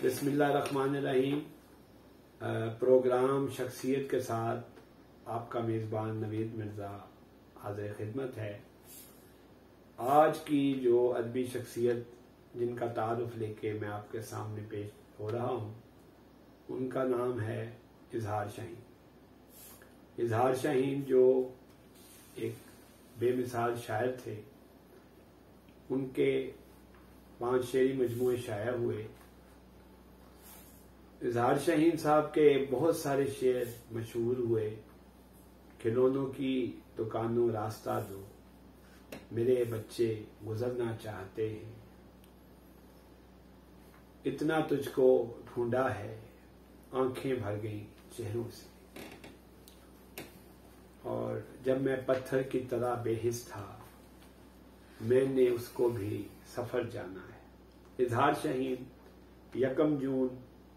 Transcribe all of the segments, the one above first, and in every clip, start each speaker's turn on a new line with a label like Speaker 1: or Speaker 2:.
Speaker 1: बिस्मिल्लाहिर्रहमानिर्रहीम। प्रोग्राम शख्सियत के साथ आपका मेज़बान नवीद मिर्ज़ा हाज़िर खिदमत है। आज की जो अदबी शख्सियत जिनका तारुफ लेके मैं आपके सामने पेश हो रहा हूँ, उनका नाम है इजहार शाहीन। इजहार शाहीन जो एक बेमिसाल शायर थे, उनके 5 शेरी मजमूए शाया हुए। इजहार शाहीन साहब के बहुत सारे शेर मशहूर हुए। खिलौनों की दुकानों रास्ता दो, मेरे बच्चे गुजरना चाहते हैं, इतना तुझको ढूंढा है, आंखें भर गईं चेहरों से, और जब मैं पत्थर की तरह बेहिस था, मैंने उसको भी सफर जाना है। इजहार शाहीन 1 जून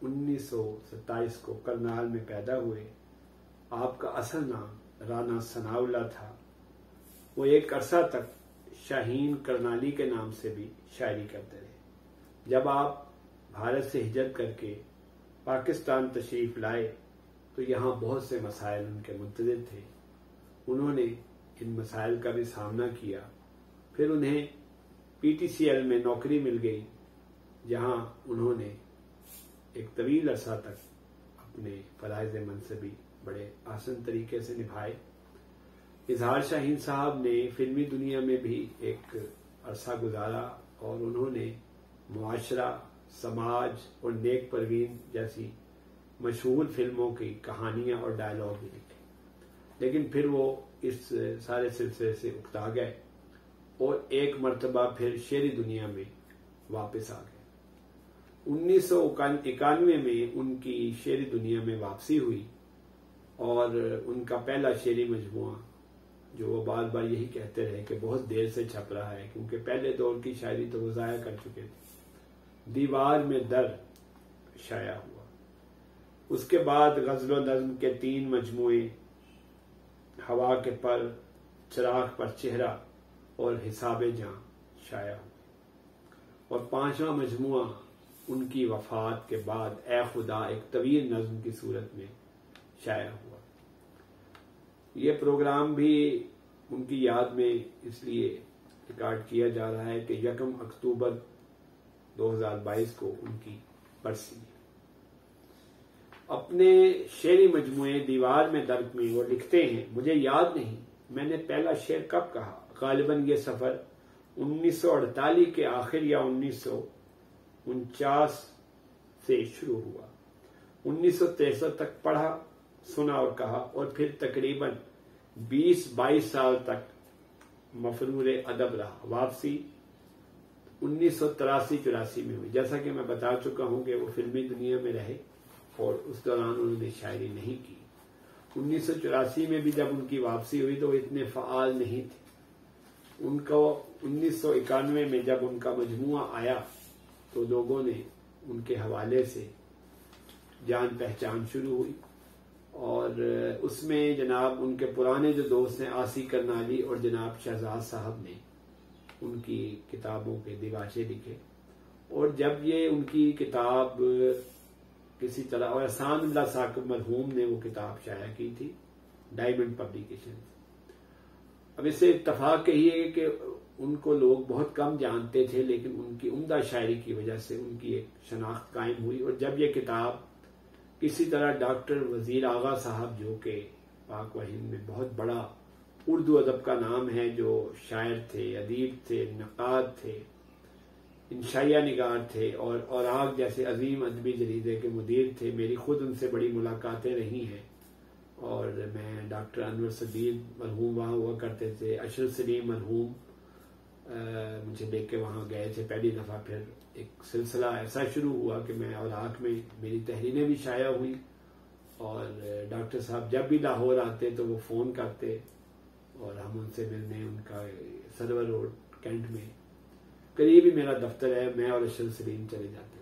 Speaker 1: 1927 को करनाल में पैदा हुए। आपका असल नाम राना सनाउल्लाह था। वो एक अरसा तक शाहीन करनाली के नाम से भी शायरी करते रहे। जब आप भारत से हिजरत करके पाकिस्तान तशरीफ लाए तो यहाँ बहुत से मसाइल उनके मुंतज़िर थे। उन्होंने इन मसाइल का भी सामना किया। फिर उन्हें PTCL में नौकरी मिल गई, जहाँ उन्होंने एक तवील अरसा तक अपने फराइज़ मनसबी बड़े आसान तरीके से निभाए। इजहार शाहीन साहब ने फिल्मी दुनिया में भी एक अरसा गुजारा और उन्होंने मुआशरा, समाज और नेक परवीन जैसी मशहूर फिल्मों की कहानियां और डायलॉग भी लिखे। लेकिन फिर वो इस सारे सिलसिले से उकता गए और एक मर्तबा फिर शेरी दुनिया में वापस आ गए। 1991 में उनकी शेरी दुनिया में वापसी हुई और उनका पहला शेरी मजमुआ, जो वो बार बार यही कहते रहे कि बहुत देर से छप रहा है, क्योंकि पहले दौर की शायरी तो वो ज़ाया कर चुके थे, दीवार में दर शाया हुआ। उसके बाद गज़ल व नज़्म के 3 मजमुए, हवा के पर, चिराग पर चेहरा और हिसाबे जां शाया हुआ। और 5वां मजमुआ उनकी वफात के बाद ए खुदा एक तवील नज़्म की सूरत में शाया हुआ। ये प्रोग्राम भी उनकी याद में इसलिए रिकॉर्ड किया जा रहा है कि 1 अक्टूबर 2022 को उनकी बरसी है। अपने शेरी मजमुए दीवार में दर्द में वो लिखते हैं, मुझे याद नहीं मैंने पहला शेर कब कहा। गालिबन ये सफर 1948 के आखिर या 1949 से शुरू हुआ। 1963 तक पढ़ा, सुना और कहा, और फिर तकरीबन 20-22 साल तक मफरूर अदब रहा। वापसी 1983-84 में हुई। जैसा कि मैं बता चुका हूं कि वो फिल्मी दुनिया में रहे और उस दौरान उन्होंने शायरी नहीं की। 1984 में भी जब उनकी वापसी हुई तो वो इतने फ़आल नहीं थे। उनको 1991 में जब उनका मजमुआ आया तो लोगों ने उनके हवाले से जान पहचान शुरू हुई और उसमें जनाब उनके पुराने जो दोस्त हैं आसी करनाली और जनाब शहजाद साहब ने उनकी किताबों के दिवाशे लिखे। और जब ये उनकी किताब किसी तरह, और एहसानुल्लाह साकिब मरहूम ने वो किताब शाया की थी, डायमंड पब्लिकेशन। अब इससे इत्तफाक यही है कि उनको लोग बहुत कम जानते थे, लेकिन उनकी उम्दा शायरी की वजह से उनकी एक शनाख्त कायम हुई। और जब ये किताब किसी तरह डॉक्टर वजीर आगा साहब, जो कि पाक व हिंद में बहुत बड़ा उर्दू अदब का नाम है, जो शायर थे, अदीब थे, नक़ाद थे, इंशाइया निगार थे और आग जैसे अजीम अदबी जरीदे के मुदीर थे। मेरी खुद उनसे बड़ी मुलाकातें रही हैं और मैं डॉक्टर अनवर सदीद मरहूम वहाँ हुआ करते थे, अशरफ सलीम मरहूम मुझे लेके वहाँ गए थे पहली दफ़ा। फिर एक सिलसिला ऐसा शुरू हुआ कि मैं और आँख में मेरी तहरीरें भी शाया हुई और डॉक्टर साहब जब भी लाहौर आते तो वो फ़ोन करते और हम उनसे मिलने, उनका सरवर रोड कैंट में करीब ही मेरा दफ्तर है, मैं और अशरफ सलीम चले जाते थे।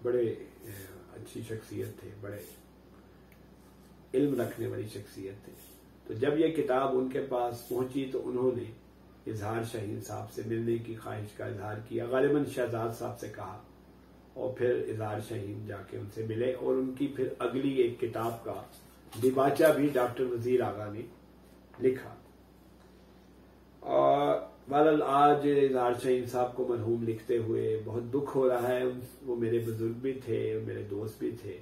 Speaker 1: बड़े अच्छी शख्सियत थे, बड़े इल्म रखने वाली शख्सियत थे। तो जब ये किताब उनके पास पहुंची तो उन्होंने इजहार शाहीन साहब से मिलने की ख्वाहिश का इजहार किया। गालिबन शहजाद साहब से कहा और फिर इजहार शाहीन जाके उनसे मिले और उनकी फिर अगली एक किताब का दिबाचा भी डॉक्टर वजीर आगा ने लिखा। और बहरहाल आज इजहार शाहीन साहब को मरहूम लिखते हुए बहुत दुख हो रहा है। वो मेरे बुजुर्ग भी थे, मेरे दोस्त भी थे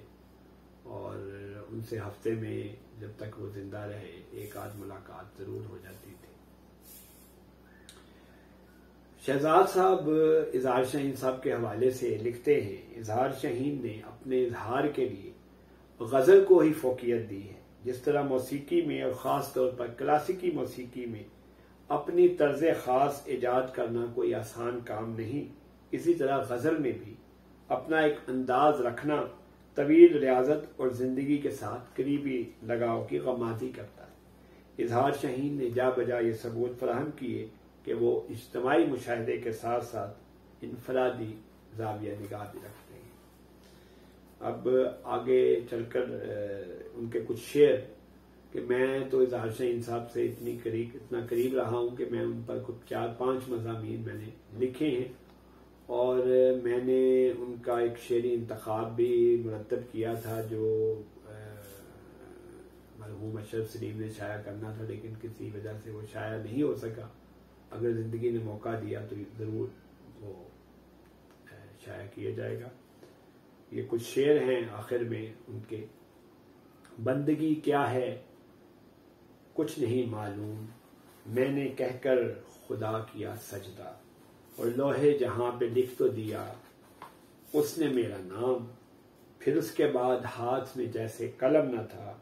Speaker 1: और उनसे हफ्ते में जब तक वो जिंदा रहे एक आध मुलाकात जरूर हो जाती थी। शहजाद साहब इजहार शाहीन साहब के हवाले से लिखते हैं, इजहार शाहीन ने अपने इजहार के लिए गजल को ही फोकियत दी है। जिस तरह मौसीकी में और ख़ास तौर पर क्लासिकी मौसीकी में अपनी तर्ज ख़ास ईजाद करना कोई आसान काम नहीं, इसी तरह गज़ल में भी अपना एक अंदाज रखना तवील रियाजत और ज़िंदगी के साथ करीबी लगाव की गमाज़ी करता है। इजहार शाहीन ने जा बजा ये सबूत फराहम किए कि वो इज्तिमाई मुशाहदे के साथ साथ इनफरादी ज़ाविया निगाह भी रखते हैं। अब आगे चलकर उनके कुछ शेर कि मैं तो इजहार शाहीन साहब से इतना करीब रहा हूं कि मैं उन पर कुछ 4-5 मज़ामीन मैंने लिखे हैं और मैंने उनका एक शेरी इंतखाब भी मुरतब किया था जो मरहूम अशरफ सलीम ने शाया करना था, लेकिन किसी वजह से वो शाया नहीं हो सका। अगर जिंदगी ने मौका दिया तो जरूर वो शाया किया जाएगा। ये कुछ शेर हैं आखिर में उनके। बंदगी क्या है कुछ नहीं मालूम, मैंने कहकर खुदा किया सजदा, और लोहे जहां पे लिख तो दिया उसने मेरा नाम, फिर उसके बाद हाथ में जैसे कलम न था,